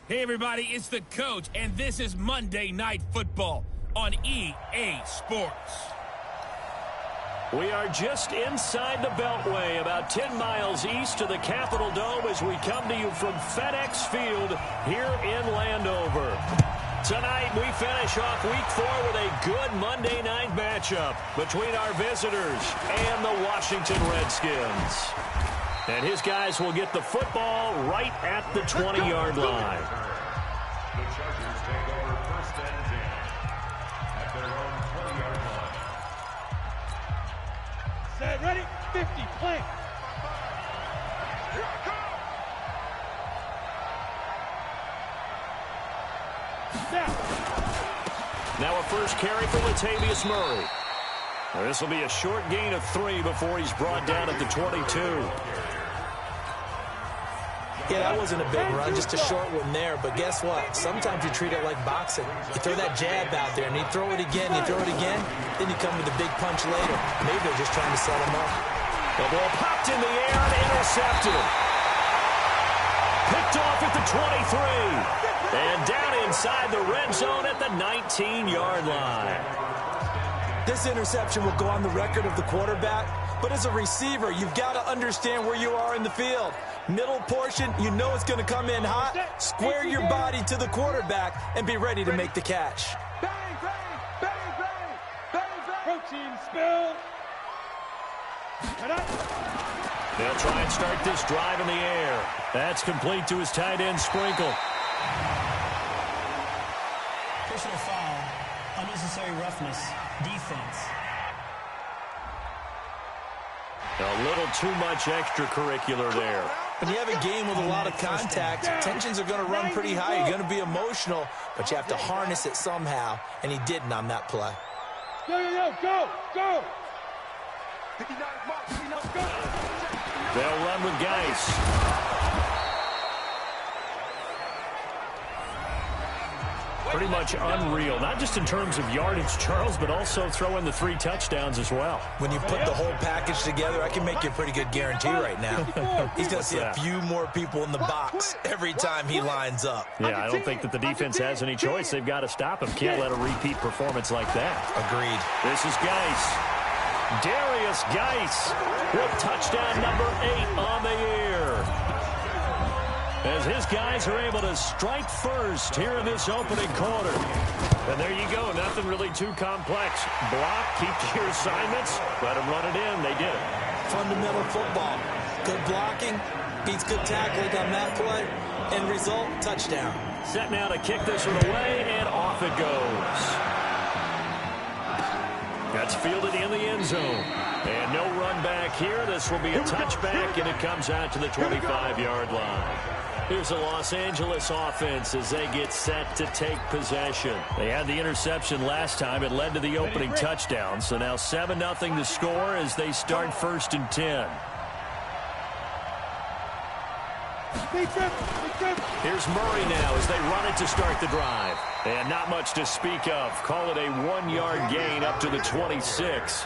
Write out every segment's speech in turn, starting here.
Hey everybody, it's the coach, and this is Monday Night Football on EA Sports. We are just inside the Beltway, about 10 miles east of the Capitol Dome as we come to you from FedEx Field here in Landover. Tonight, we finish off Week 4 with a good Monday night matchup between our visitors and the Washington Redskins. And his guys will get the football right at the 20-yard line. The Chargers take over first and 10 at their own 20-yard line. Set, ready, 50, play. Here I come. Now a first carry for Latavius Murray. This will be a short gain of 3 before he's brought down at the 22. Yeah, that wasn't a big run, just a short one there. But guess what? Sometimes you treat it like boxing. You throw that jab out there, and you throw it again, then you come with a big punch later. Maybe they're just trying to set him up. The ball popped in the air and intercepted. Picked off at the 23. And down inside the red zone at the 19-yard line. This interception will go on the record of the quarterback, but as a receiver, you've got to understand where you are in the field. Middle portion, you know it's going to come in hot. Square your body to the quarterback and be ready to make the catch. Bang, bang, bang, bang, bang, bang. Protein spill. They'll try and start this drive in the air. That's complete to his tight end, Sprinkle. Personal foul, unnecessary roughness, defense. A little too much extracurricular there. When you have a game with a lot of contact, tensions are going to run pretty high. You're going to be emotional, but you have to harness it somehow, and he didn't on that play. Yo, go, go. They'll run with Geis. Pretty much unreal, not just in terms of yardage, Charles, but also throw in the 3 touchdowns as well. When you put the whole package together, I can make you a pretty good guarantee right now. He's going to see a few more people in the box every time he lines up. Yeah, I don't think that the defense has any choice. They've got to stop him. Can't let a repeat performance like that. Agreed. This is Geis. Darius Geis with touchdown number 8 on the year. As his guys are able to strike first here in this opening quarter. And there you go. Nothing really too complex. Block, keep to your assignments, let them run it in. They did it. Fundamental football. Good blocking, beats good tackling on that play. End result, touchdown. Set now to kick this one away, and off it goes. That's fielded in the end zone. And no run back here. This will be a touchback, and it comes out to the 25-yard line. Here's the Los Angeles offense as they get set to take possession. They had the interception last time. It led to the opening touchdown. So now 7-0 to score as they start first and 10. Here's Murray now as they run it to start the drive. And not much to speak of. Call it a 1-yard gain up to the 26.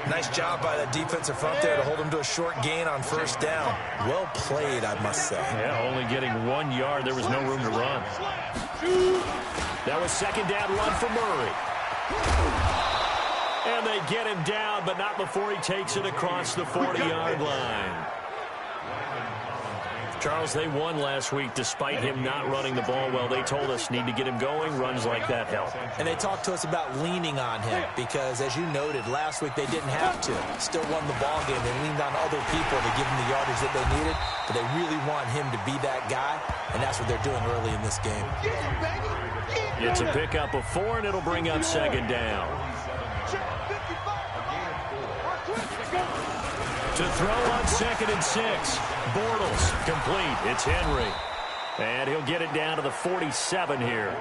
Nice job by that defensive front there to hold him to a short gain on first down. Well played, I must say. Yeah, only getting 1 yard. There was no room to run. That was second down run for Murray. And they get him down, but not before he takes it across the 40-yard line. Charles, they won last week despite him not running the ball well. They told us need to get him going. Runs like that help. And they talked to us about leaning on him because, as you noted, last week they didn't have to. Still won the ball game. They leaned on other people to give them the yardage that they needed, but they really want him to be that guy, and that's what they're doing early in this game. It's a pickup of 4, and it'll bring up second down. To throw on second and 6. Bortles complete. It's Henry. And he'll get it down to the 47 here.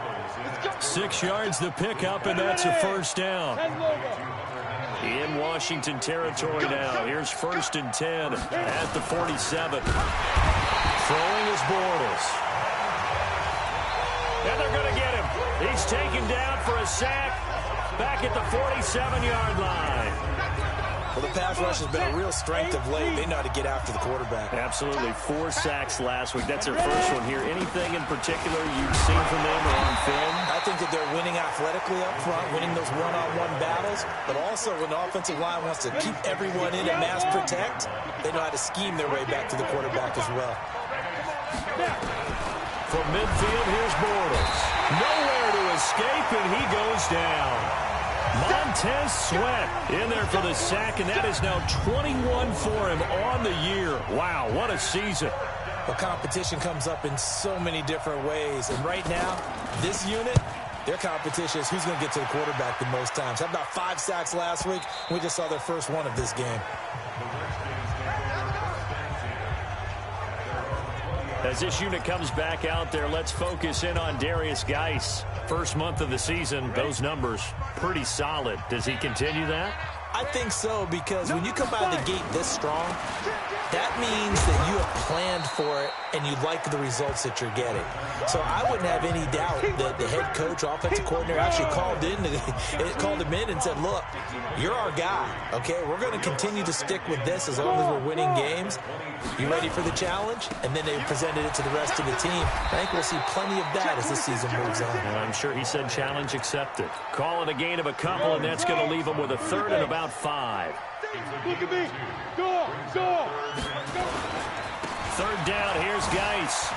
6 yards the pickup, and that's a first down. In Washington territory now. Here's first and 10 at the 47. Throwing is Bortles. And they're going to get him. He's taken down for a sack back at the 47-yard line. the pass rush has been a real strength of late. They know how to get after the quarterback. Absolutely. 4 sacks last week. That's their first one here. Anything in particular you've seen from them or on film? I think that they're winning athletically up front, winning those one-on-one battles, but also when the offensive line wants to keep everyone in and mass protect, they know how to scheme their way back to the quarterback as well. From midfield, here's Bortles. Nowhere to escape, and he goes down. Montez Sweat in there for the sack, and that is now 21 for him on the year. Wow, what a season. Well, competition comes up in so many different ways, and right now, this unit, their competition is who's going to get to the quarterback the most times. How about 5 sacks last week? We just saw their first one of this game. As this unit comes back out there, let's focus in on Darius Geis. First month of the season, those numbers pretty solid. Does he continue that? I think so, because when you come out of the gate this strong, that means that you have planned for it and you like the results that you're getting. So I wouldn't have any doubt that the head coach, offensive coordinator actually called him in and said, look, you're our guy, okay? We're going to continue to stick with this as long as we're winning games. You ready for the challenge? And then they presented it to the rest of the team. I think we'll see plenty of that as the season moves on. And I'm sure he said challenge accepted. Call it a gain of a couple, and that's going to leave him with a third and about 5. Look at me. Go. Third down, here's Geis.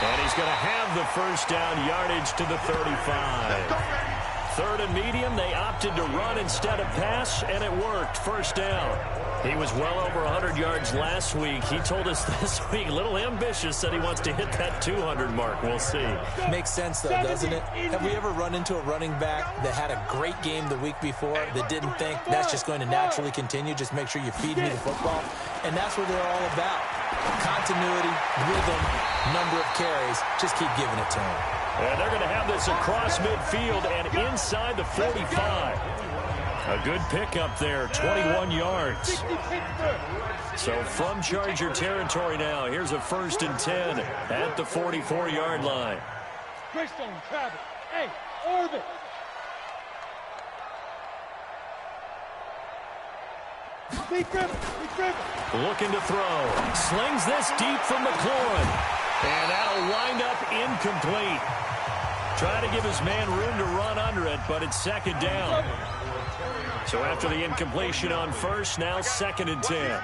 And he's going to have the first down, yardage to the 35. Third and medium, they opted to run instead of pass, and it worked. First down. He was well over 100 yards last week. He told us this week, a little ambitious, said he wants to hit that 200 mark. We'll see. Makes sense, though, doesn't it? Have we ever run into a running back that had a great game the week before that didn't think that's just going to naturally continue? Just make sure you feed me the football. And that's what they're all about. Continuity, rhythm, number of carries. Just keep giving it to them. And they're going to have this across midfield and inside the 45. A good pickup there, 21 yards. So from Charger territory now, here's a 1st and 10 at the 44-yard line. Greystone, Travis. Hey, orbit. Looking to throw. Slings this deep from McLaurin. And that'll wind up incomplete. Trying to give his man room to run under it, but it's 2nd down. So after the incompletion on first, now 2nd and 10.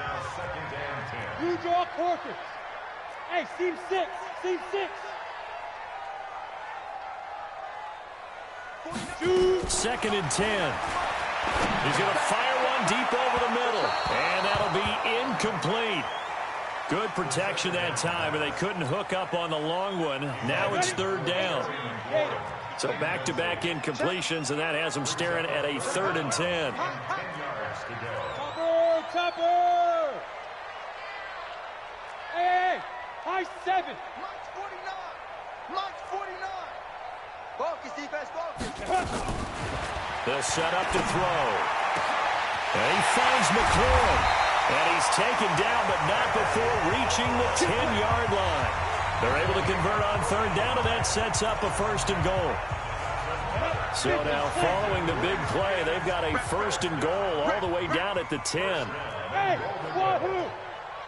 You draw corpus. Hey, seam 6. 2nd and 10. He's going to fire one deep over the middle. And that'll be incomplete. Good protection that time, and they couldn't hook up on the long one. Now it's 3rd down. So back-to-back incompletions, and that has them staring at a 3rd and 10. Topper! Hey, high 7. Mike's 49. Focus, defense, focus. They'll set up to throw. And he finds McLaurin. And he's taken down, but not before reaching the 10-yard line. They're able to convert on 3rd down, and that sets up a 1st and goal. So now following the big play, they've got a 1st and goal all the way down at the 10. Hey, wahoo!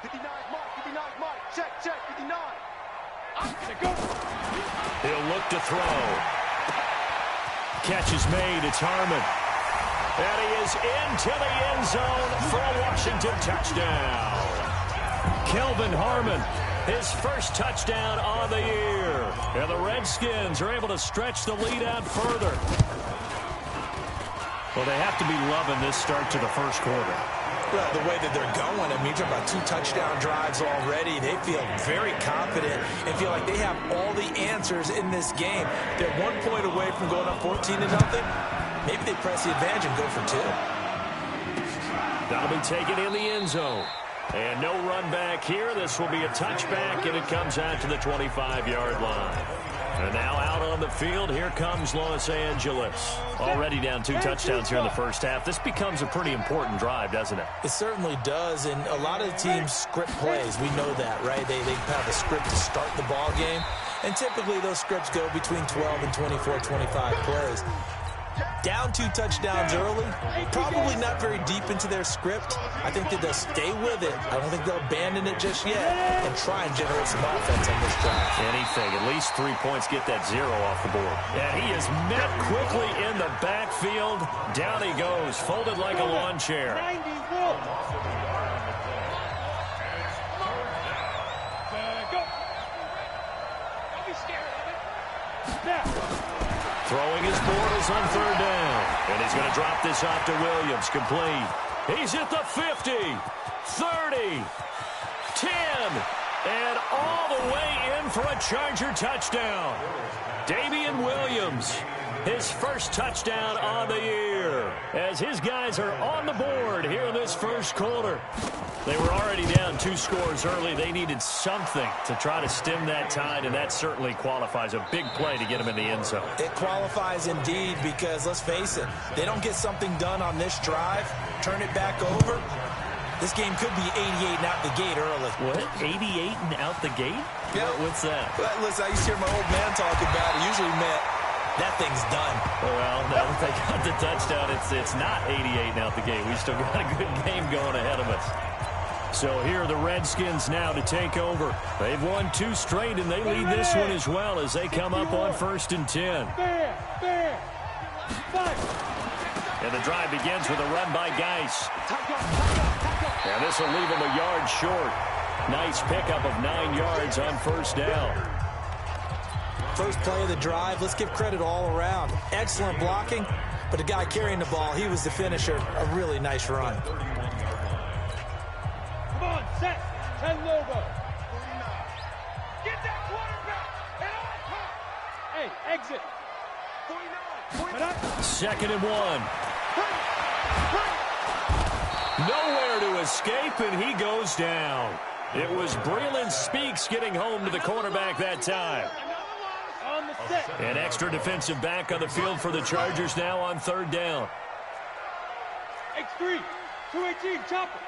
59 Mike. Check, 59. He'll look to throw. Catch is made. It's Harmon. And he is into the end zone for a Washington touchdown. Kelvin Harmon, his first touchdown on the year. And the Redskins are able to stretch the lead out further. Well, they have to be loving this start to the first quarter. Well, the way that they're going, I mean, you're talking about 2 touchdown drives already. They feel very confident and feel like they have all the answers in this game. They're 1 point away from going up 14-0. Maybe they press the advantage and go for 2. That'll be taken in the end zone. And no run back here. This will be a touchback, and it comes out to the 25-yard line. And now out on the field, here comes Los Angeles. Already down 2 touchdowns here in the first half. This becomes a pretty important drive, doesn't it? It certainly does, and a lot of the teams script plays. We know that, right? They have a script to start the ball game, and typically those scripts go between 12 and 24, 25 plays. Down 2 touchdowns early, probably not very deep into their script. I think that they'll stay with it. I don't think they'll abandon it just yet and try and generate some offense on this drive. Anything, at least 3 points, get that 0 off the board. And he is met quickly in the backfield. Down he goes, folded like a lawn chair. Throwing his portals on 3rd down. And he's going to drop this off to Williams. Complete. He's at the 50, 30, 10, and all the way in for a Charger touchdown. Damian Williams, his first touchdown on the year, as his guys are on the board here in this first quarter. They were already down 2 scores early. They needed something to try to stem that tide, and that certainly qualifies. A big play to get them in the end zone. It qualifies indeed because, let's face it, they don't get something done on this drive, turn it back over. This game could be 88 and out the gate early. What? 88 and out the gate? Yeah. What's that? Well, listen, I used to hear my old man talk about it. Usually meant that thing's done. Well, now that they got the touchdown, it's not 88 and out the gate. We still got a good game going ahead of us. So here are the Redskins now to take over. They've won 2 straight, and they lead this one as well as they come up on 1st and 10. And the drive begins with a run by Geis. And this will leave him a yard short. Nice pickup of 9 yards on 1st down. First play of the drive, let's give credit all around. Excellent blocking, but the guy carrying the ball, he was the finisher. A really nice run. Come on, set. 10 Lobo. Get that quarterback. And hey, exit. 49. 2nd and 1. Nowhere to escape, and he goes down. It was Breland Speaks getting home to the quarterback that time. On the set. An extra defensive back on the field for the Chargers now on 3rd down. X3. 218. Chopper.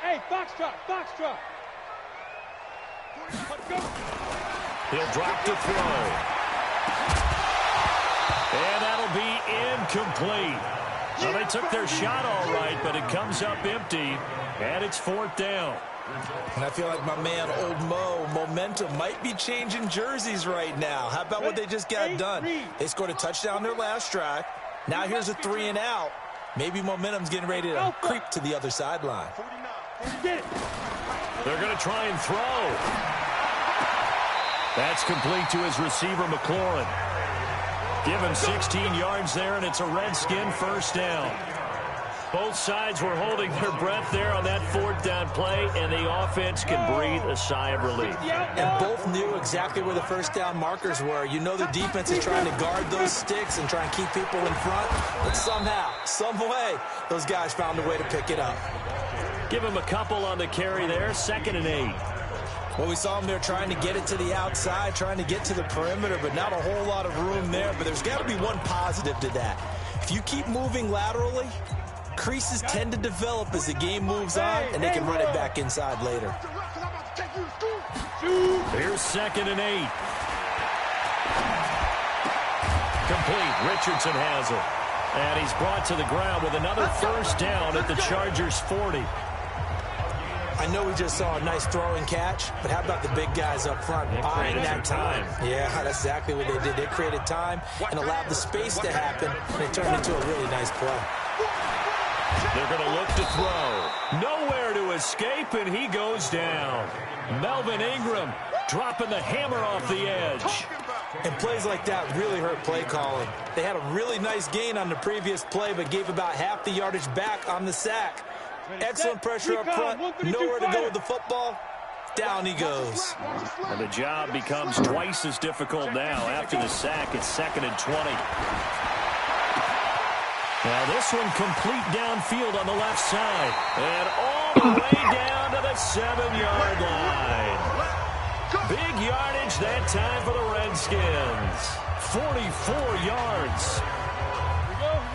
Hey, box drop. Box drop. Let's go. He'll drop to throw. And that'll be incomplete. Well, they took their shot all right, but it comes up empty, and it's 4th down. And I feel like my man, Old Mo, momentum might be changing jerseys right now. How about what they just got done? They scored a touchdown their last drive. Now here's a 3 and out. Maybe momentum's getting ready to creep to the other sideline. They're going to try and throw. That's complete to his receiver, McLaurin. Give him 16 yards there, and it's a Redskin 1st down. Both sides were holding their breath there on that 4th down play, and the offense can breathe a sigh of relief. And both knew exactly where the 1st down markers were. You know the defense is trying to guard those sticks and try and keep people in front, but somehow, some way, those guys found a way to pick it up. Give him a couple on the carry there, 2nd and 8. Well, we saw him there trying to get it to the outside, trying to get to the perimeter, but not a whole lot of room there. But there's got to be one positive to that. If you keep moving laterally, creases tend to develop as the game moves on, and they can run it back inside later. Here's 2nd and 8. Complete. Richardson has it. And he's brought to the ground with another 1st down at the Chargers' 40. I know we just saw a nice throwing catch, but how about the big guys up front buying that time? Yeah, that's exactly what they did. They created time and allowed the space to happen, and it turned into a really nice play. They're going to look to throw. Nowhere to escape, and he goes down. Melvin Ingram dropping the hammer off the edge. And plays like that really hurt play calling. They had a really nice gain on the previous play, but gave about half the yardage back on the sack. Excellent pressure up front. Nowhere to go with the football. Down he goes. And the job becomes twice as difficult now. After the sack, it's 2nd and 20. Now this one complete downfield on the left side. And all the way down to the 7-yard line. Big yardage that time for the Redskins. 44 yards.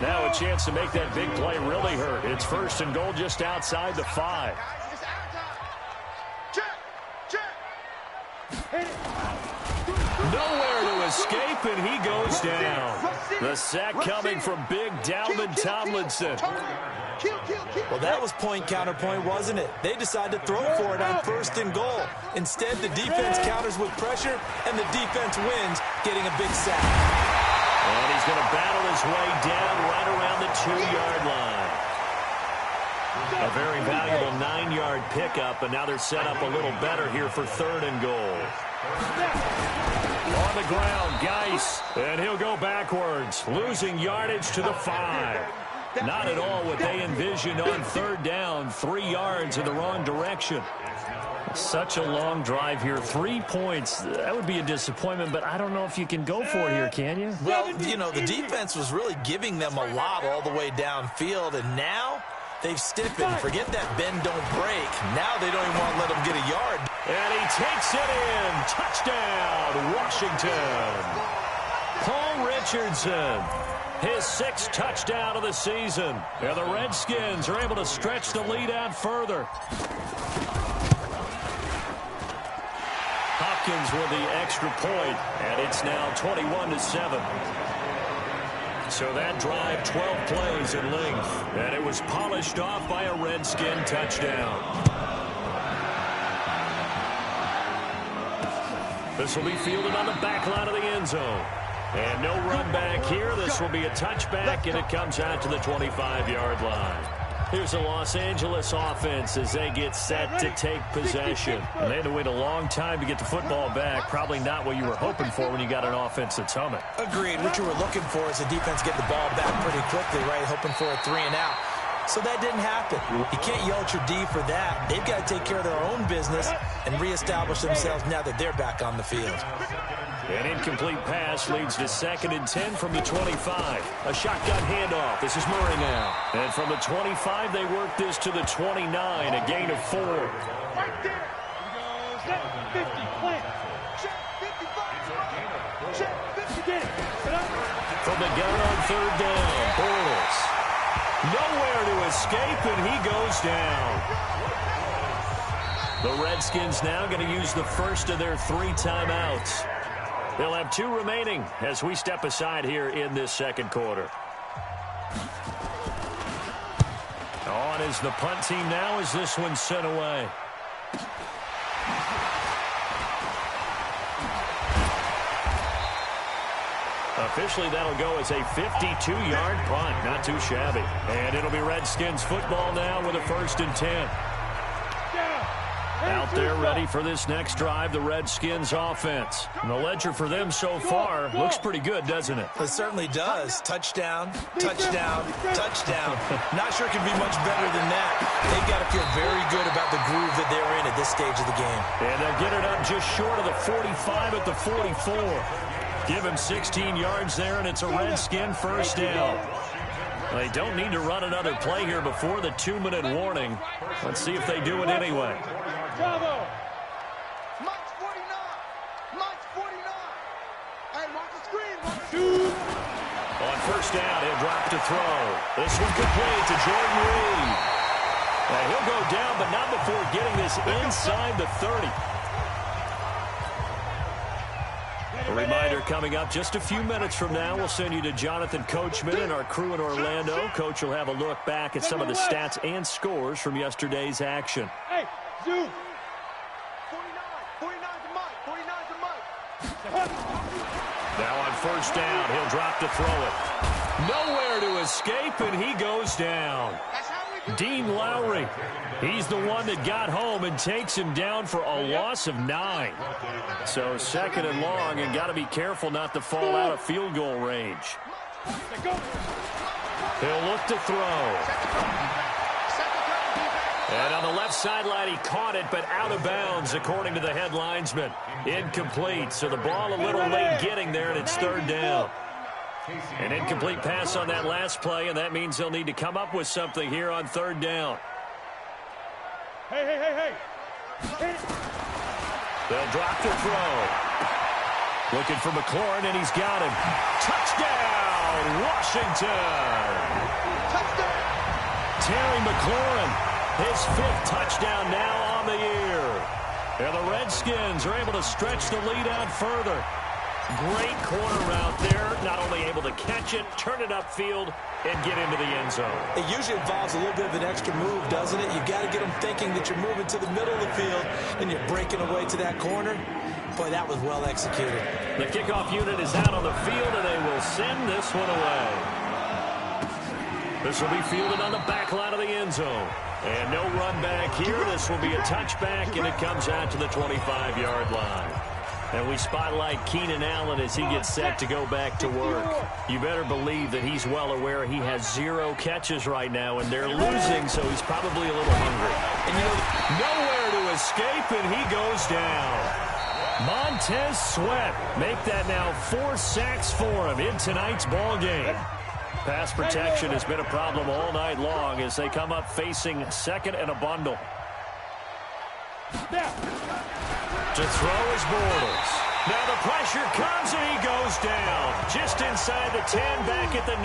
Now a chance to make that big play really hurt. It's 1st and goal just outside the 5. Nowhere to escape, and he goes down. The sack coming from big Dalvin Tomlinson. Well, that was point counterpoint, wasn't it? They decided to throw for it on 1st and goal. Instead, the defense counters with pressure, and the defense wins, getting a big sack. And he's going to battle his way down right around the 2-yard line. A very valuable 9-yard pickup, and now they're set up a little better here for 3rd and goal. On the ground, Geis, and he'll go backwards, losing yardage to the 5. Not at all what they envisioned on 3rd down, 3 yards in the wrong direction. Such a long drive here. 3 points, that would be a disappointment, but I don't know if you can go for it here, can you? Well, you know, the defense was really giving them a lot all the way downfield, and now they've stiffened. Forget that bend, don't break. Now they don't even want to let them get a yard. And he takes it in. Touchdown, Washington. Paul Richardson, his 6th touchdown of the season. And the Redskins are able to stretch the lead out further. Hopkins with the extra point, and it's now 21-7. So that drive, 12 plays in length, and it was polished off by a Redskin touchdown. This will be fielded on the back line of the end zone. And no run back here. This will be a touchback, and it comes out to the 25-yard line. Here's the Los Angeles offense as they get set to take possession. And they had to wait a long time to get the football back. Probably not what you were hoping for when you got an offense that's humming. Agreed. What you were looking for is the defense get the ball back pretty quickly, right? Hoping for a 3 and out. So that didn't happen. You can't yell at your D for that. They've got to take care of their own business and reestablish themselves now that they're back on the field. An incomplete pass leads to 2nd and 10 from the 25. A shotgun handoff. This is Murray now. And from the 25, they work this to the 29, a gain of 4. Right there. Here we go. 50, plant. Check, 55. Check, 50, get it. From the gun on 3rd down, Bortles. Nowhere to escape, and he goes down. The Redskins now going to use the first of their 3 timeouts. They'll have 2 remaining as we step aside here in this 2nd quarter. On is the punt team now as this one's sent away. Officially, that'll go as a 52-yard punt. Not too shabby. And it'll be Redskins football now with a 1st and 10. Out there ready for this next drive, the Redskins offense. And the ledger for them so far looks pretty good, doesn't it? It certainly does. Touchdown, touchdown, touchdown. Not sure it could be much better than that. They've got to feel very good about the groove that they're in at this stage of the game. And they'll get it up just short of the 45 at the 44. Give him 16 yards there, and it's a Redskin 1st down. They don't need to run another play here before the 2-minute warning. Let's see if they do it anyway. Bravo. Mike's 49. Mike's 49. Hey, mark the screen. On 1st down, he'll drop to throw. This one complete to Jordan Reed. Now, he'll go down, but not before getting this inside the 30. A reminder coming up just a few minutes from now. We'll send you to Jonathan Coachman and our crew in Orlando. Coach will have a look back at some of the stats and scores from yesterday's action. Hey, Zoom. 49 to Mike. 49 to Mike. Now on 1st down, he'll drop to throw it. Nowhere to escape, and he goes down. Dean Lowry, he's the one that got home and takes him down for a loss of 9. So 2nd and long, and got to be careful not to fall out of field goal range. He'll look to throw. And on the left sideline, he caught it, but out of bounds, according to the head linesman. Incomplete, so the ball a little late getting there, and it's 3rd down. An incomplete pass on that last play, and that means they'll need to come up with something here on 3rd down. Hey. They'll drop to throw. Looking for McLaurin, and he's got him. Touchdown, Washington! Touchdown! Terry McLaurin, his 5th touchdown now on the year. And the Redskins are able to stretch the lead out further. Great corner route there. Not only able to catch it, turn it upfield, and get into the end zone. It usually involves a little bit of an extra move, doesn't it? You've got to get them thinking that you're moving to the middle of the field and you're breaking away to that corner. Boy, that was well executed. The kickoff unit is out on the field, and they will send this one away. This will be fielded on the back line of the end zone. And no run back here. This will be a touchback, and it comes out to the 25-yard line. And we spotlight Keenan Allen as he gets set to go back to work. You better believe that he's well aware he has 0 catches right now, and they're losing, so he's probably a little hungry. And you know, nowhere to escape, and he goes down. Montez Sweat make that now 4 sacks for him in tonight's ball game. Pass protection has been a problem all night long as they come up facing second and a bundle. To throw is Bortles. Now the pressure comes and he goes down. Just inside the 10, back at the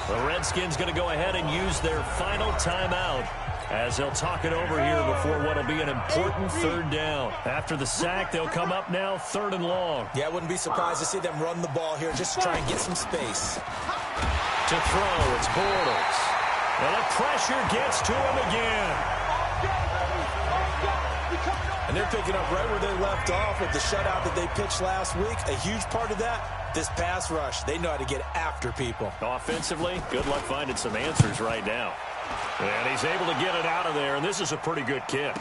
9. The Redskins going to go ahead and use their final timeout as they'll talk it over here before what will be an important 3rd down. After the sack, they'll come up now 3rd and long. Yeah, I wouldn't be surprised to see them run the ball here just to try and get some space. To throw, it's Bortles. And the pressure gets to him again. And they're picking up right where they left off with the shutout that they pitched last week. A huge part of that, this pass rush. They know how to get after people. Offensively, good luck finding some answers right now. And he's able to get it out of there, and this is a pretty good kick.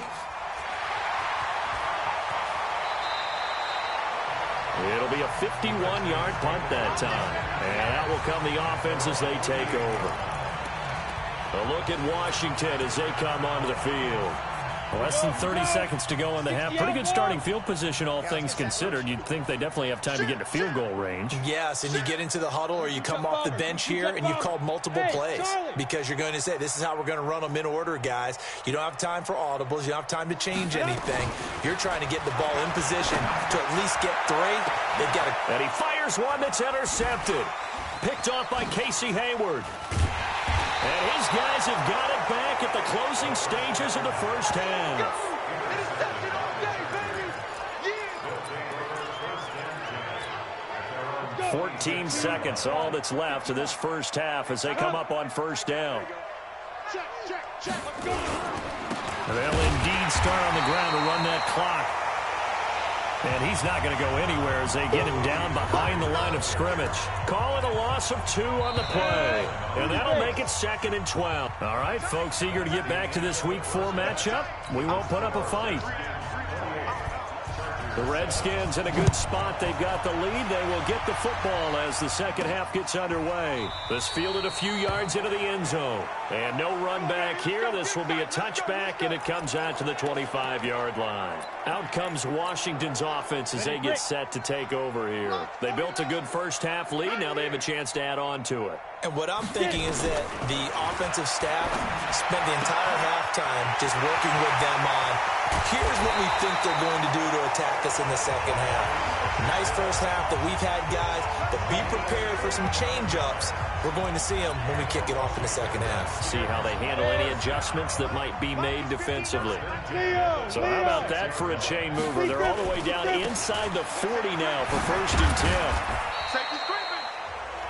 It'll be a 51-yard punt that time. And out will come the offense as they take over. A look at Washington as they come onto the field. Less than 30 seconds to go in the half. Pretty good starting field position, all things considered. You'd think they definitely have time to get into field goal range. Yes, and you get into the huddle or you come off the bench here and you've called multiple plays because you're going to say, this is how we're going to run them in order, guys. You don't have time for audibles. You don't have time to change anything. You're trying to get the ball in position to at least get 3. They've got to... And he fires one that's intercepted. Picked off by Casey Hayward. And his guys have got it back at the closing stages of the first half. 14 seconds, all that's left of this first half as they come up on first down. They'll indeed start on the ground to run that clock. And he's not going to go anywhere as they get him down behind the line of scrimmage. Call it a loss of 2 on the play. And that'll make it 2nd and 12. All right, folks, eager to get back to this Week 4 matchup. We won't put up a fight. The Redskins in a good spot. They've got the lead. They will get the football as the second half gets underway. This fielded a few yards into the end zone. And no run back here. This will be a touchback, and it comes out to the 25-yard line. Out comes Washington's offense as they get set to take over here. They built a good first half lead. Now they have a chance to add on to it. And what I'm thinking is that the offensive staff spent the entire halftime just working with them on, here's what we think they're going to do to attack us in the second half. Nice first half that we've had, guys, but be prepared for some change-ups. We're going to see them when we kick it off in the second half. See how they handle any adjustments that might be made defensively. So how about that for a chain mover? They're all the way down inside the 40 now for 1st and 10.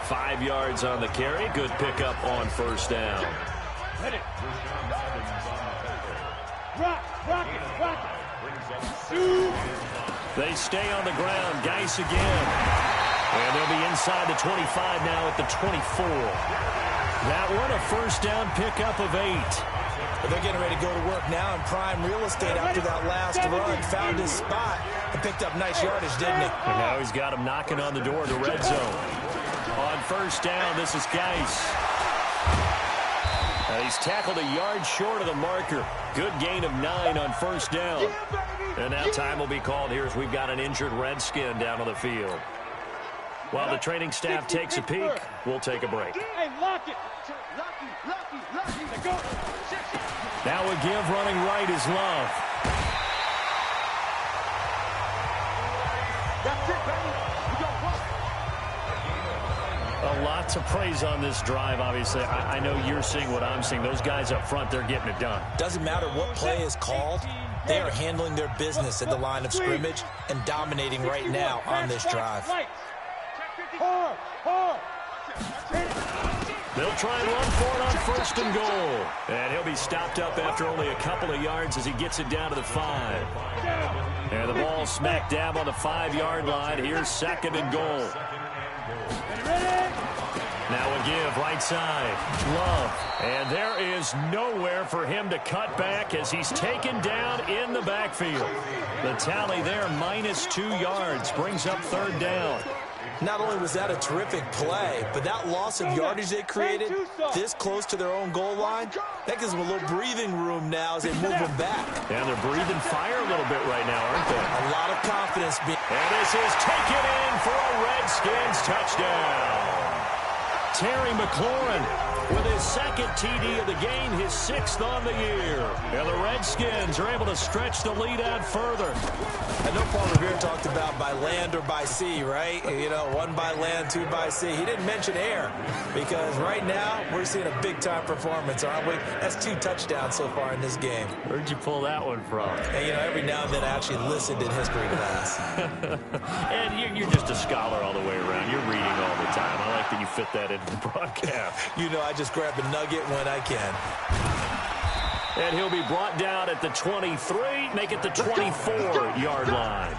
5 yards on the carry. Good pickup on first down. They stay on the ground. Geis again. And they'll be inside the 25 now at the 24. That one a first down pickup of 8. But they're getting ready to go to work now in prime real estate after that last run. Found his spot and picked up nice yardage, didn't he? And now he's got him knocking on the door of the red zone. On first down, this is Geis. He's tackled a yard short of the marker. Good gain of 9 on first down. And now time will be called here as we've got an injured Redskin down on the field. While the training staff takes a peek, we'll take a break. Now a give running right is Love. That's it, baby. We got one. A lot to praise on this drive, obviously. I know you're seeing what I'm seeing. Those guys up front, they're getting it done. Doesn't matter what play is called. They are handling their business at the line of scrimmage and dominating right now on this drive. They'll try and run for it on 1st and goal. And he'll be stopped up after only a couple of yards as he gets it down to the 5. And the ball smack dab on the 5-yard line. Here's 2nd and goal. Now a give right side. Love. And there is nowhere for him to cut back as he's taken down in the backfield. The tally there, -2 yards, brings up 3rd down. Not only was that a terrific play, but that loss of yardage they created this close to their own goal line, that gives them a little breathing room now as they move them back. And they're breathing fire a little bit right now, aren't they? A lot of confidence. And this is taken in for a Redskins touchdown. Terry McLaurin with his 2nd TD of the game, his 6th on the year. And the Redskins are able to stretch the lead out further. I know Paul Revere talked about by land or by sea, right? You know, 1 by land, 2 by sea. He didn't mention air because right now we're seeing a big-time performance, aren't we? That's 2 touchdowns so far in this game. Where'd you pull that one from? And, you know, every now and then I actually listened in history class. And you're just a scholar all the way around. You're reading all the time. I like that you fit that into the broadcast. You know, I just grab a nugget when I can. And he'll be brought down at the 23, make it the 24-yard line.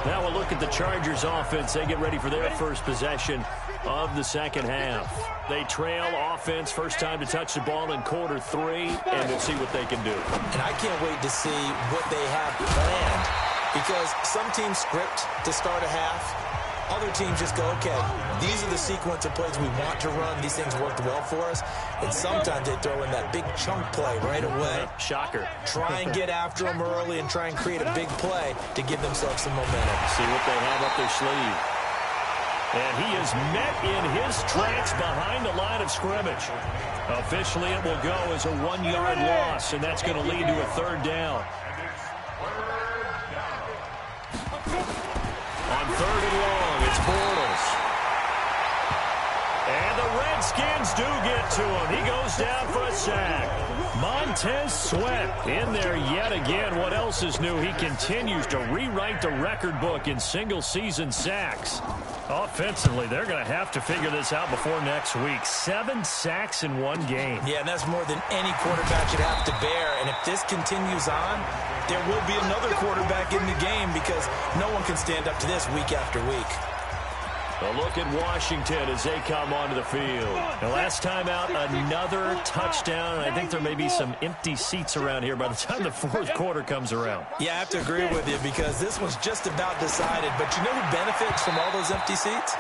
Now we'll look at the Chargers offense. They get ready for their first possession of the 2nd half. They trail offense, first time to touch the ball in quarter 3, and we'll see what they can do. And I can't wait to see what they have planned because some teams script to start a half. Other teams just go, okay, these are the sequence of plays we want to run. These things worked well for us. And sometimes they throw in that big chunk play right away. Shocker. Try and get after them early and try and create a big play to give themselves some momentum. See what they have up their sleeve. And he is met in his tracks behind the line of scrimmage. Officially, it will go as a 1-yard loss, and that's going to lead to a 3rd down. On 3rd and long, it's Bortles. And the Redskins do get to him. He goes down for a sack. Montez Sweat in there yet again. What else is new? He continues to rewrite the record book in single-season sacks. Offensively, they're going to have to figure this out before next week. 7 sacks in 1 game. Yeah, and that's more than any quarterback should have to bear. And if this continues on, there will be another quarterback in the game because no one can stand up to this week after week. A look at Washington as they come onto the field. And last time out, another touchdown. I think there may be some empty seats around here by the time the 4th quarter comes around. Yeah, I have to agree with you because this one's just about decided. But you know who benefits from all those empty seats?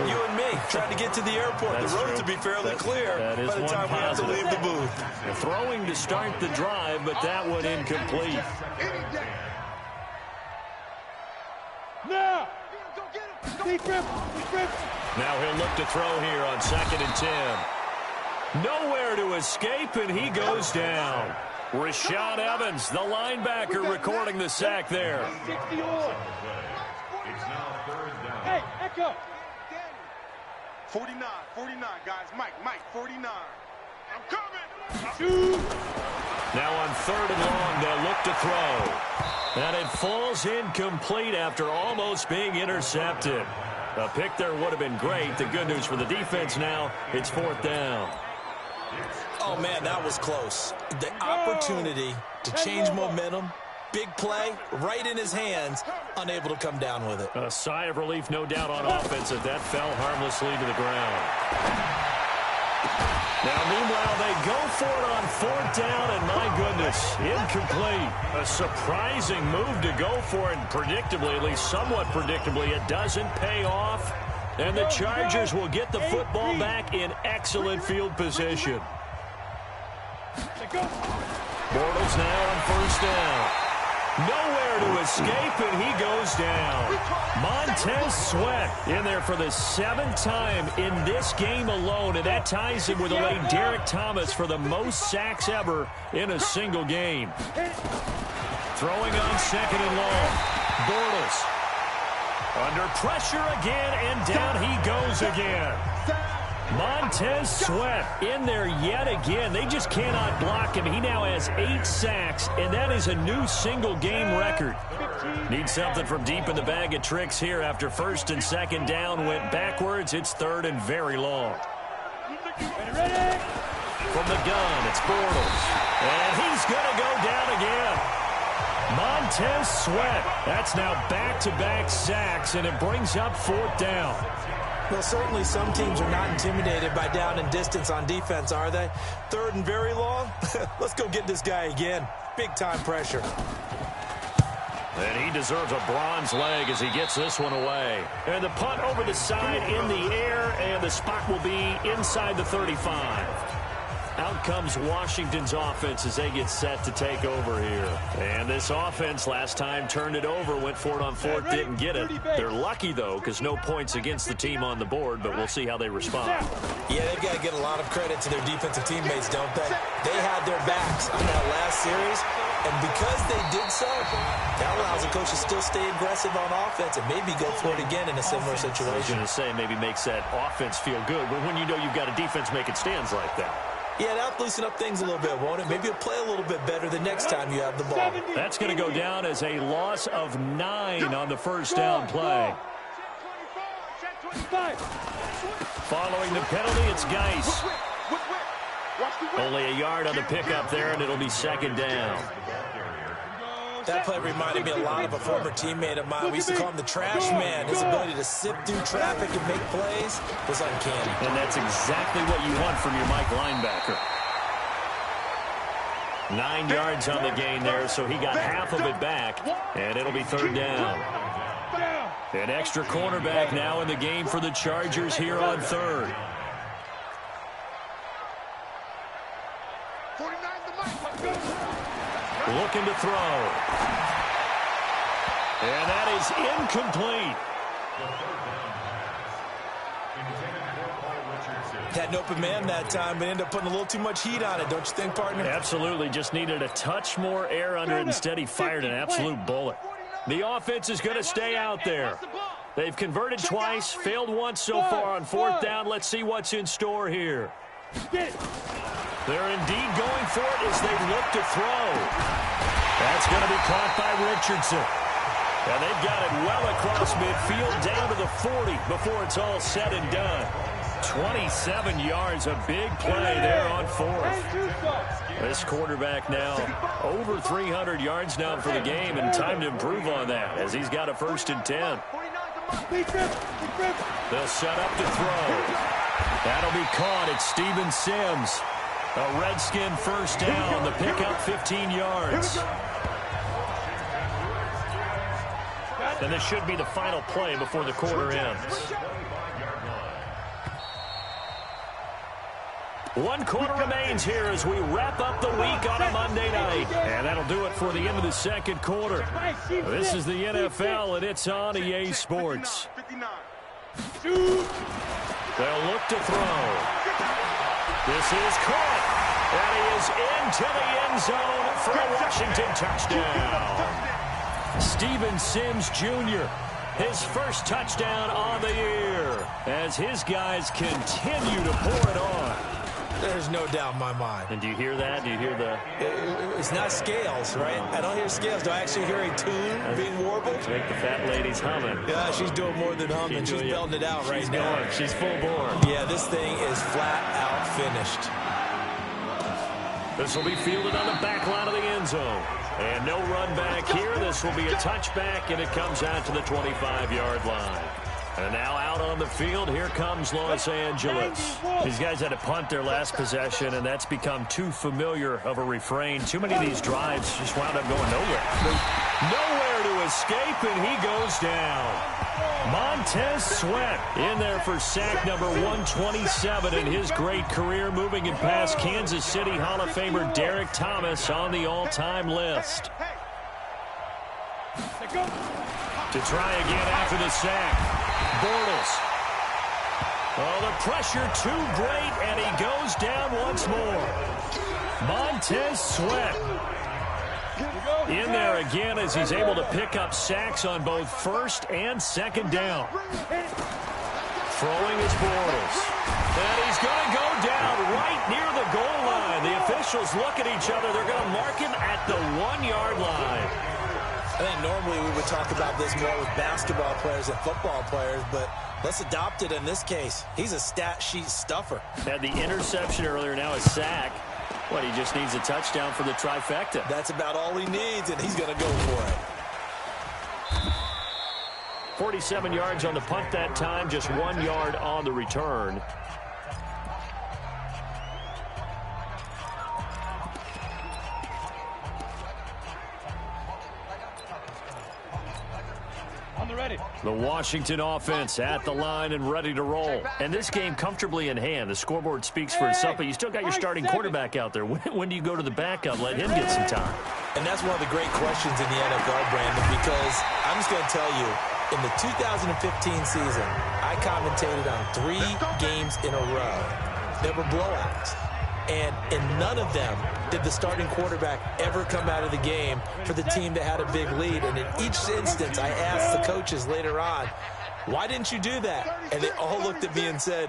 You and me, trying to get to the airport. That's the road true. to be fairly clear by the time we have to leave the booth. They're throwing to start the drive, but that one incomplete. Now! Now he'll look to throw here on 2nd and 10. Nowhere to escape, and he goes down. Rashad Evans, the linebacker, recording the sack there. 60 on. Hey, Echo. 49, guys. Mike, 49. I'm coming. Now on 3rd and long, they'll look to throw. And it falls incomplete after almost being intercepted. A pick there would have been great. The good news for the defense now, it's 4th down. Oh, man, that was close. The opportunity to change momentum, big play, right in his hands, unable to come down with it. A sigh of relief, no doubt, on offense as that fell harmlessly to the ground. Now, meanwhile, they go for it on 4th down, and my goodness, incomplete. A surprising move to go for it, and predictably, at least somewhat predictably, it doesn't pay off. And the Chargers will get the football back in excellent field position. Bortles now on 1st down. Nowhere to escape, and he goes down. Montez Sweat in there for the 7th time in this game alone, and that ties him with the late Derek Thomas for the most sacks ever in a single game. Throwing on 2nd and long. Bortles under pressure again, and down he goes again. Montez Sweat in there yet again. They just cannot block him. He now has 8 sacks, and that is a new single-game record. Need something from deep in the bag of tricks here after first and second down went backwards. It's third and very long. From the gun, it's Bortles. And he's going to go down again. Montez Sweat. That's now back-to-back sacks, and it brings up 4th down. Well, certainly some teams are not intimidated by down and distance on defense, are they? Third and very long? Let's go get this guy again. Big-time pressure. And he deserves a bronze leg as he gets this one away. And the punt over the side in the air, and the spot will be inside the 35. Out comes Washington's offense as they get set to take over here. And this offense last time turned it over, went for it on 4th, didn't get it. They're lucky, though, because no points against the team on the board, but we'll see how they respond. Yeah, they've got to get a lot of credit to their defensive teammates, don't they? They had their backs on that last series, and because they did so, that allows the coach to still stay aggressive on offense and maybe go for it again in a similar situation. I was going to say maybe makes that offense feel good, but when you know you've got a defense making stands like that. Yeah, that'll loosen up things a little bit, won't it? Maybe you'll play a little bit better the next time you have the ball. That's going to go down as a loss of 9 on the first down play. Following the penalty, it's Geis. Only a yard on the pickup there, and it'll be 2nd down. That play reminded me a lot of a former teammate of mine. We used to call him the trash man. His ability to sift through traffic and make plays was uncanny. And that's exactly what you want from your Mike linebacker. 9 yards on the gain there, so he got half of it back, and it'll be 3rd down. An extra cornerback now in the game for the Chargers here on 3rd. Looking to throw. And that is incomplete. Had an open man that time, but ended up putting a little too much heat on it, don't you think, partner? Absolutely. Just needed a touch more air under it. Instead, he fired an absolute bullet. The offense is going to stay out there. They've converted twice, failed once so far on 4th down. Let's see what's in store here. They're indeed going for it as they look to throw. That's going to be caught by Richardson. And they've got it well across midfield down to the 40 before it's all said and done. 27 yards, a big play there on 4th. This quarterback now over 300 yards now for the game, and time to improve on that as he's got a 1st and 10. They'll set up to throw. That'll be caught. It's Steven Sims. A Redskin 1st down. The pickup 15 yards. And this should be the final play before the quarter ends. 1 quarter remains here as we wrap up the week on a Monday night. And that'll do it for the end of the 2nd quarter. This is the NFL, and it's on EA Sports. They'll look to throw. This is caught. And he is into the end zone for a Washington touchdown. Steven Sims Jr., his 1st touchdown on the year as his guys continue to pour it on. There's no doubt in my mind. And do you hear that? Do you hear the... It's not scales, right? I don't hear scales. Do I actually hear a tune being warbled? I think the fat lady's humming. Yeah, she's doing more than humming. She's belting it out right now. Going. She's full bore. Yeah, this thing is flat out finished. This will be fielded on the back line of the end zone. And no run back here. This will be a touchback, and it comes out to the 25-yard line. And now out on the field, here comes Los Angeles. These guys had to punt their last possession, and that's become too familiar of a refrain. Too many of these drives just wound up going nowhere. Nowhere to escape, and he goes down. Montez Sweat in there for sack number 127 in his great career, moving it past Kansas City Hall of Famer Derek Thomas on the all-time list. To try again after the sack. Bortles. Oh, the pressure too great, and he goes down once more. Montez Sweat in there again as he's able to pick up sacks on both 1st and 2nd down. Throwing his Bortles. And he's going to go down right near the goal line. The officials look at each other. They're going to mark him at the 1-yard line. I think normally we would talk about this more with basketball players and football players, but let's adopt it in this case. He's a stat sheet stuffer. Had the interception earlier, now a sack. What, he just needs a touchdown for the trifecta. That's about all he needs, and he's going to go for it. 47 yards on the punt that time, just 1 yard on the return. The Washington offense at the line and ready to roll. And this game comfortably in hand. The scoreboard speaks for itself, but you still got your starting quarterback out there. When do you go to the backup? Let him get some time. And that's one of the great questions in the NFL, Brandon, because I'm just going to tell you, in the 2015 season, I commentated on 3 games in a row. They were blowouts. And in none of them did the starting quarterback ever come out of the game for the team that had a big lead. And in each instance, I asked the coaches later on, why didn't you do that? And they all looked at me and said,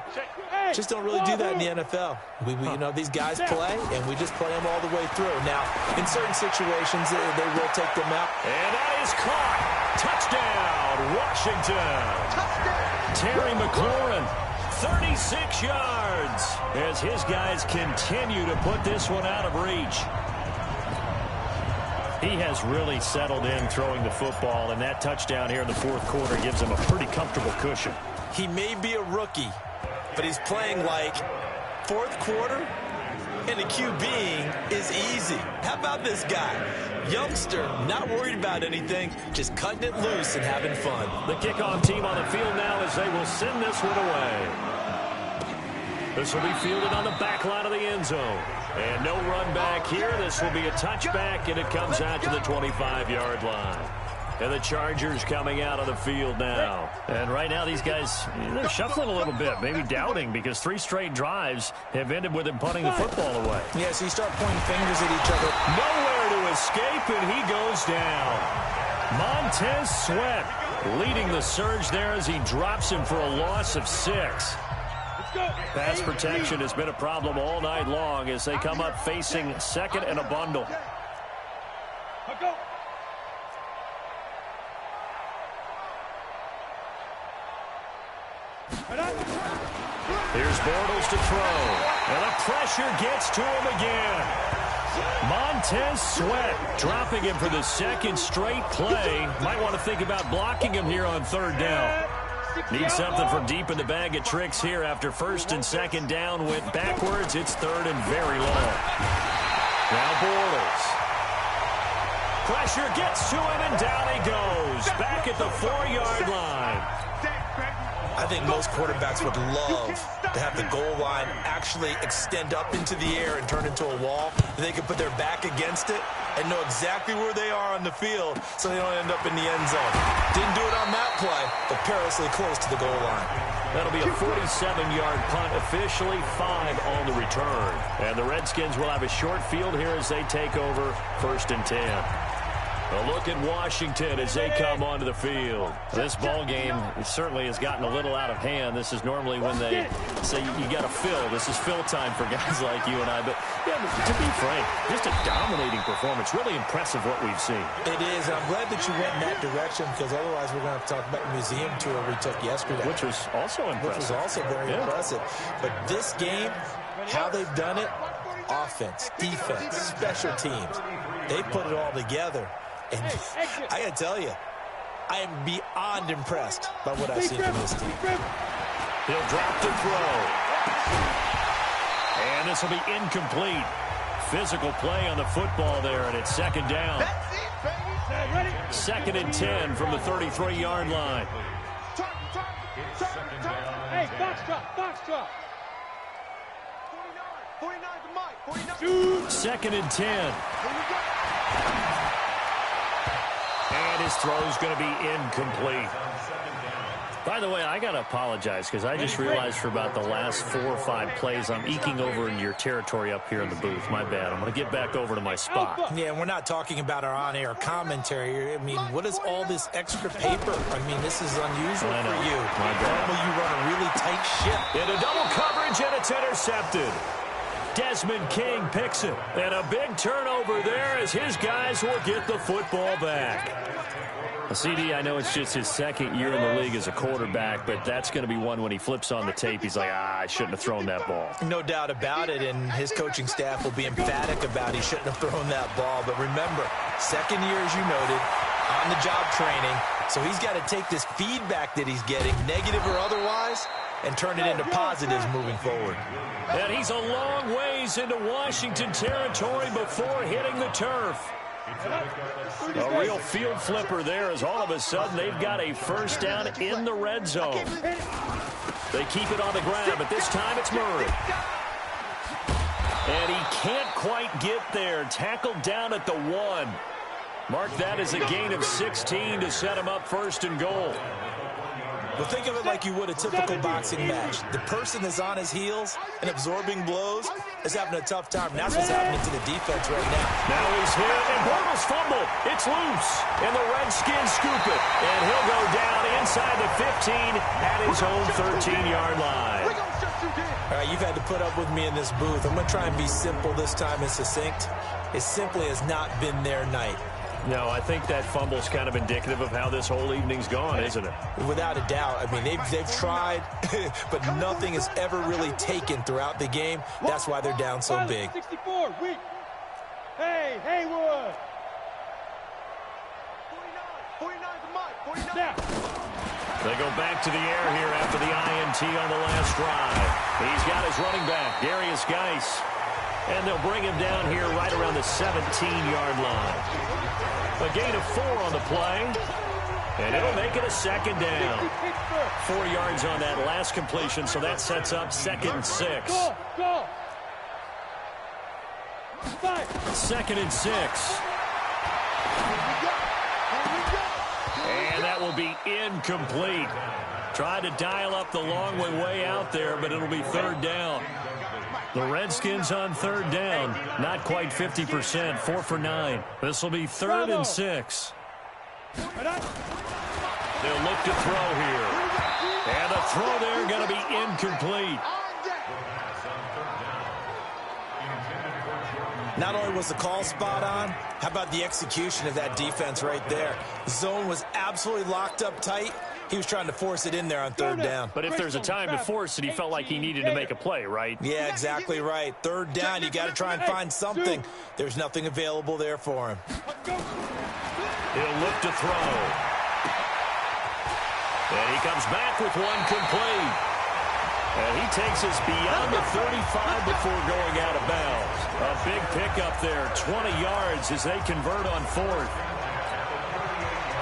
just don't really do that in the NFL. We you know, these guys play, and we just play them all the way through. Now, in certain situations, they will take them out. And that is caught. Touchdown, Washington. Terry McLaurin, 36 yards, as his guys continue to put this one out of reach. He has really settled in throwing the football, and that touchdown here in the fourth quarter gives him a pretty comfortable cushion. He may be a rookie, but he's playing like fourth quarter, and the QBing is easy. How about this guy? Youngster, not worried about anything, just cutting it loose and having fun. The kickoff team on the field now as they will send this one away. This will be fielded on the back line of the end zone. And no run back here. This will be a touchback, and it comes out to the 25-yard line. And the Chargers coming out of the field now. And right now these guys, they're shuffling a little bit, maybe doubting, because 3 straight drives have ended with him punting the football away. Yeah, so you start pointing fingers at each other. Nowhere to escape, and he goes down. Montez Sweat leading the surge there as he drops him for a loss of 6. Pass protection has been a problem all night long as they come up facing second and a bundle. Here's Bortles to throw. And the pressure gets to him again. Montez Sweat dropping him for the second straight play. Might want to think about blocking him here on third down. Need something from deep in the bag of tricks here after first and second down went backwards. It's third and very long. Now Bortles. Pressure gets to him, and down he goes. Back at the 4-yard line. I think most quarterbacks would love to have the goal line actually extend up into the air and turn into a wall. They can put their back against it and know exactly where they are on the field so they don't end up in the end zone. Didn't do it on that play, but perilously close to the goal line. That'll be a 47-yard punt, officially 5 on the return. And the Redskins will have a short field here as they take over first and 10. A look at Washington as they come onto the field. This ball game certainly has gotten a little out of hand. This is normally when they say you got to fill. This is fill time for guys like you and I. But yeah, to be frank, just a dominating performance. Really impressive what we've seen. It is, and I'm glad that you went in that direction, because otherwise we're going to have to talk about the museum tour we took yesterday. Which was also impressive. Which was also very impressive. But this game, how they've done it, offense, defense, special teams, they put it all together. And I got to tell you, I am beyond impressed by what I've seen from this team. He'll drop to throw. And this will be incomplete. Physical play on the football there, and it's second down. Second and 10 from the 33-yard line. Hey, box drop. 49 to Mike. Second and 10. And his throw is going to be incomplete. By the way, I got to apologize because I just realized for about the last 4 or 5 plays, I'm eking over into your territory up here in the booth. My bad. I'm going to get back over to my spot. Yeah, we're not talking about our on-air commentary. I mean, what is all this extra paper? I mean, this is unusual for you. Normally you run a really tight ship. Into double coverage, and it's intercepted. Desmond King picks it. And a big turnover there as his guys will get the football back. CD, I know it's just his second year in the league as a quarterback, but that's going to be one when he flips on the tape. He's like, I shouldn't have thrown that ball. No doubt about it, and his coaching staff will be emphatic about he shouldn't have thrown that ball. But remember, second year, as you noted, on-the-job training, so he's got to take this feedback that he's getting, negative or otherwise, and turn it into positives moving forward. And he's a long ways into Washington territory before hitting the turf. A real field flipper there as all of a sudden they've got a first down in the red zone. They keep it on the ground, but this time it's Murray. And he can't quite get there. Tackled down at the 1. Mark that as a gain of 16 to set him up first and goal. Well, think of it like you would a typical boxing match. The person that's on his heels and absorbing blows is having a tough time. That's what's happening to the defense right now. Now he's hit, and Bortles fumbled. It's loose, and the Redskins scoop it. And he'll go down inside the 15 at his own 13-yard line. All right, you've had to put up with me in this booth. I'm going to try and be simple this time and succinct. It simply has not been their night. No, I think that fumble's kind of indicative of how this whole evening's gone, isn't it? Without a doubt. I mean, they've tried, but nothing has ever really taken throughout the game. That's why they're down so big. 64, weak. Hey, Haywood. 49 to Mike. 49. Now. They go back to the air here after the INT on the last drive. He's got his running back, Darius Geis. And they'll bring him down here right around the 17-yard line. A gain of 4 on the play. And it'll make it a second down. 4 yards on that last completion, so that sets up 2nd and 6. Go. 2nd and 6. And that will be incomplete. Tried to dial up the long way out there, but it'll be 3rd down. The Redskins on 3rd down. Not quite 50%. 4 for 9. This will be 3rd and 6. They'll look to throw here. And the throw there going to be incomplete. Not only was the call spot on, how about the execution of that defense right there? Zone was absolutely locked up tight. He was trying to force it in there on 3rd down. But if there's a time to force it, he felt like he needed to make a play, right? Yeah, exactly right. 3rd down, you got to try and find something. There's nothing available there for him. He'll look to throw. And he comes back with one complete. And he takes us beyond the 35 before going out of bounds. A big pickup there, 20 yards as they convert on 4th.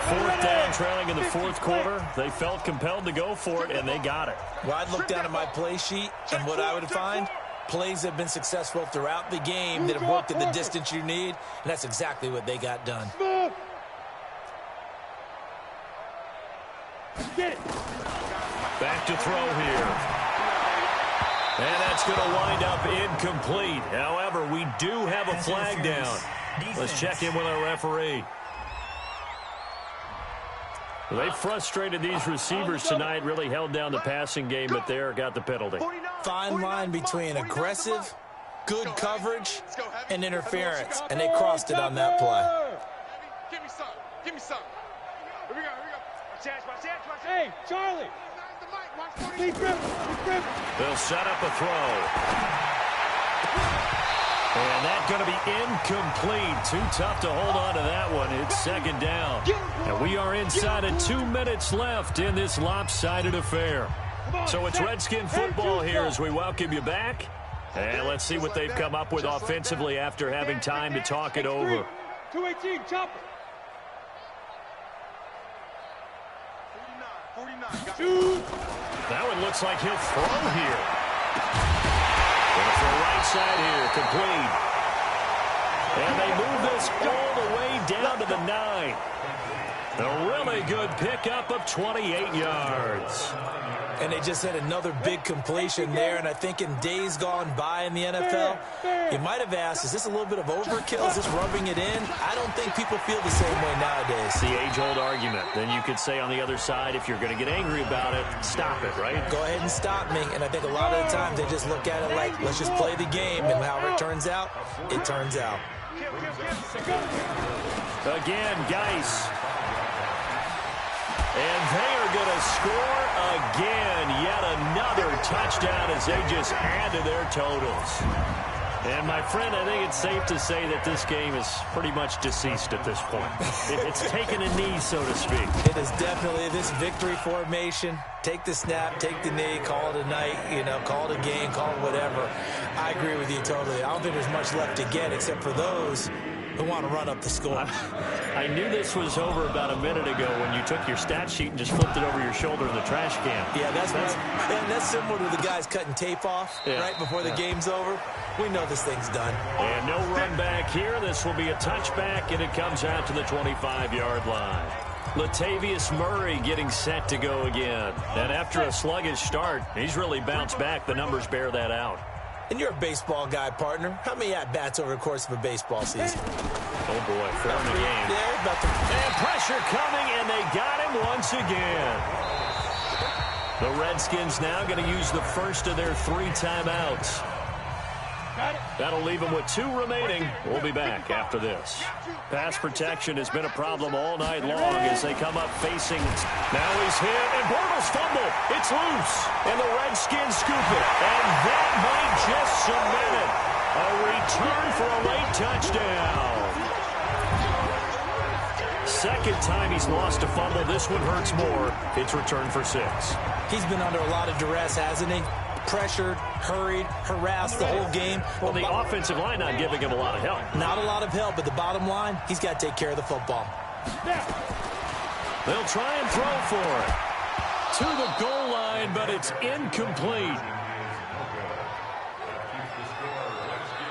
4th down, trailing in the 4th quarter. They felt compelled to go for it, and they got it. Well, I'd look down at my play sheet, and what I would find, plays have been successful throughout the game that have worked at the distance you need, and that's exactly what they got done. Back to throw here. And that's going to wind up incomplete. However, we do have a flag down. Let's check in with our referee. They frustrated these receivers tonight, really held down the passing game, but there got the penalty. Fine line between aggressive, good coverage, and interference, and they crossed it on that play. Give me some. Give me some. Here we go. Hey, Charlie. Keep grip. They'll set up a throw. And that's going to be incomplete. Too tough to hold on to that one. It's 2nd down. And we are inside of 2 minutes left in this lopsided affair. So it's Redskin football here as we welcome you back. And let's see what they've come up with offensively after having time to talk it over. 218, chopper. 49. That one looks like he'll throw here. Going for the right side here, complete. And they move this all the way down to the 9. A really good pickup of 28 yards. And they just had another big completion there, and I think in days gone by in the NFL, you might have asked, is this a little bit of overkill? Is this rubbing it in? I don't think people feel the same way nowadays. The age-old argument. Then you could say on the other side, if you're going to get angry about it, stop it, right? Go ahead and stop me. And I think a lot of the times they just look at it like, let's just play the game, and however it turns out, it turns out. Again, Geis. And they are going to score again. Yet another touchdown as they just add to their totals. And, my friend, I think it's safe to say that this game is pretty much deceased at this point. It's taken a knee, so to speak. It is definitely this victory formation. Take the snap, take the knee, call it a night, call it a game, call it whatever. I agree with you totally. I don't think there's much left to get except for those who want to run up the score. I knew this was over about a minute ago when you took your stat sheet and just flipped it over your shoulder in the trash can. Yeah, that's similar to the guys cutting tape off right before the game's over. We know this thing's done. And no run back here. This will be a touchback, and it comes out to the 25-yard line. Latavius Murray getting set to go again. And after a sluggish start, he's really bounced back. The numbers bear that out. And you're a baseball guy, partner. How many at-bats over the course of a baseball season? Oh, boy, 4 in the game. And pressure coming, and they got him once again. The Redskins now going to use the first of their 3 timeouts. That'll leave them with 2 remaining. We'll be back after this. Pass protection has been a problem all night long as they come up facing. Now he's hit, and Bortles fumble. It's loose, and the Redskins scoop it. And that might just cement it. A return for a late touchdown. Second time he's lost a fumble. This one hurts more. It's returned for 6. He's been under a lot of duress, hasn't he? Pressured, hurried, harassed the whole game. Well, the offensive line not giving him a lot of help. Not a lot of help, but the bottom line, he's got to take care of the football. They'll try and throw for it. To the goal line, but it's incomplete.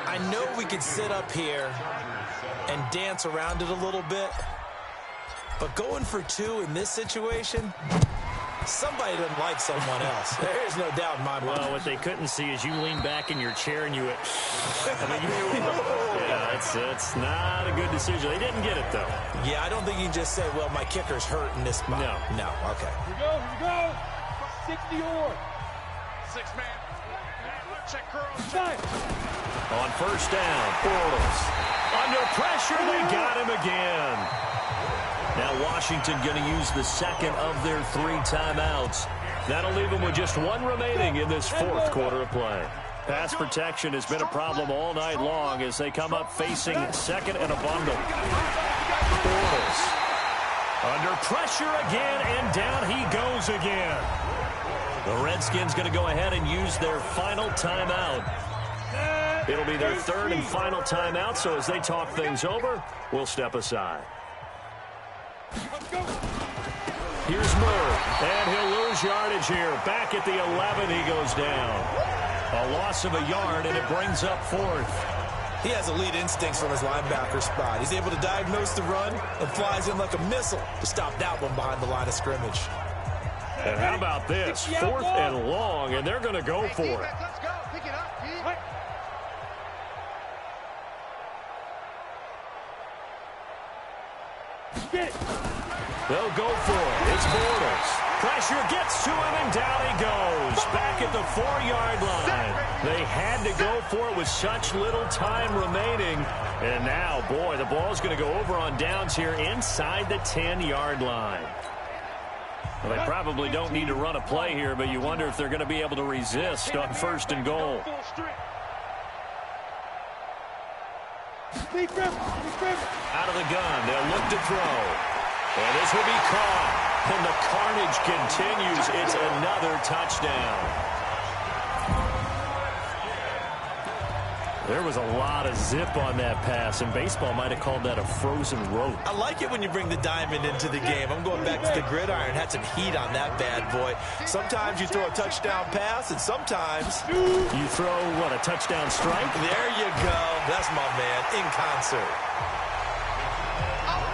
I know we could sit up here and dance around it a little bit, but going for 2 in this situation, somebody doesn't like someone else. There's no doubt in my mind. Well, what they couldn't see is you lean back in your chair and you went, yeah, it's not a good decision. They didn't get it, though. Yeah, I don't think you can just say, well, my kicker's hurt in this spot. No, okay. Here we go. 60 or 6-man. Check curl. On first down, Bortles. Under pressure, they got him again. Now Washington going to use the second of their 3 timeouts. That'll leave them with just 1 remaining in this 4th quarter of play. Pass protection has been a problem all night long as they come up facing second and a bundle. Bortles. Under pressure again, and down he goes again. The Redskins going to go ahead and use their final timeout. It'll be their 3rd and final timeout, so as they talk things over, we'll step aside. Here's Murray, and he'll lose yardage here. Back at the 11, he goes down. A loss of a yard, and it brings up 4th. He has elite instincts from his linebacker spot. He's able to diagnose the run and flies in like a missile to stop that one behind the line of scrimmage. And how about this? 4th and long, and they're going to go for it. Let's go. Pick it up, Pete. They'll go for it. It's Bortles. Pressure gets to him, and down he goes. Back at the 4-yard line. They had to go for it with such little time remaining. And now, boy, the ball's going to go over on downs here inside the 10-yard line. Well, they probably don't need to run a play here, but you wonder if they're going to be able to resist on 1st and goal. Out of the gun, they'll look to throw. And this will be caught. And the carnage continues. It's another touchdown. There was a lot of zip on that pass, and baseball might have called that a frozen rope. I like it when you bring the diamond into the game. I'm going back to the gridiron. Had some heat on that bad boy. Sometimes you throw a touchdown pass, and sometimes you throw, what, a touchdown strike? There you go. That's my man, in concert.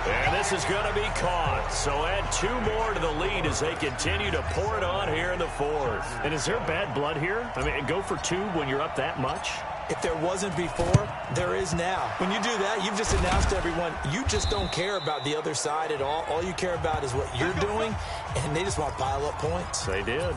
And this this is going to be caught. So add 2 more to the lead as they continue to pour it on here in the 4th. And is there bad blood here? I mean, go for 2 when you're up that much? If there wasn't before, there is now. When you do that, you've just announced to everyone, you just don't care about the other side at all. All you care about is what you're doing, and they just want to pile up points. They did.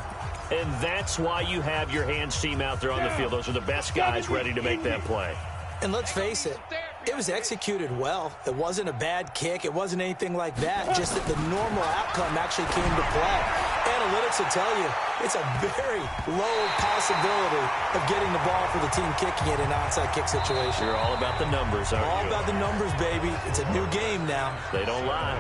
And that's why you have your hands team out there on the field. Those are the best guys ready to make that play. And let's face it, it was executed well. It wasn't a bad kick. It wasn't anything like that. Just that the normal outcome actually came to play. Analytics will tell you it's a very low possibility of getting the ball for the team kicking it in an onside kick situation. You're all about the numbers, aren't you? All about the numbers, baby. It's a new game now. They don't lie.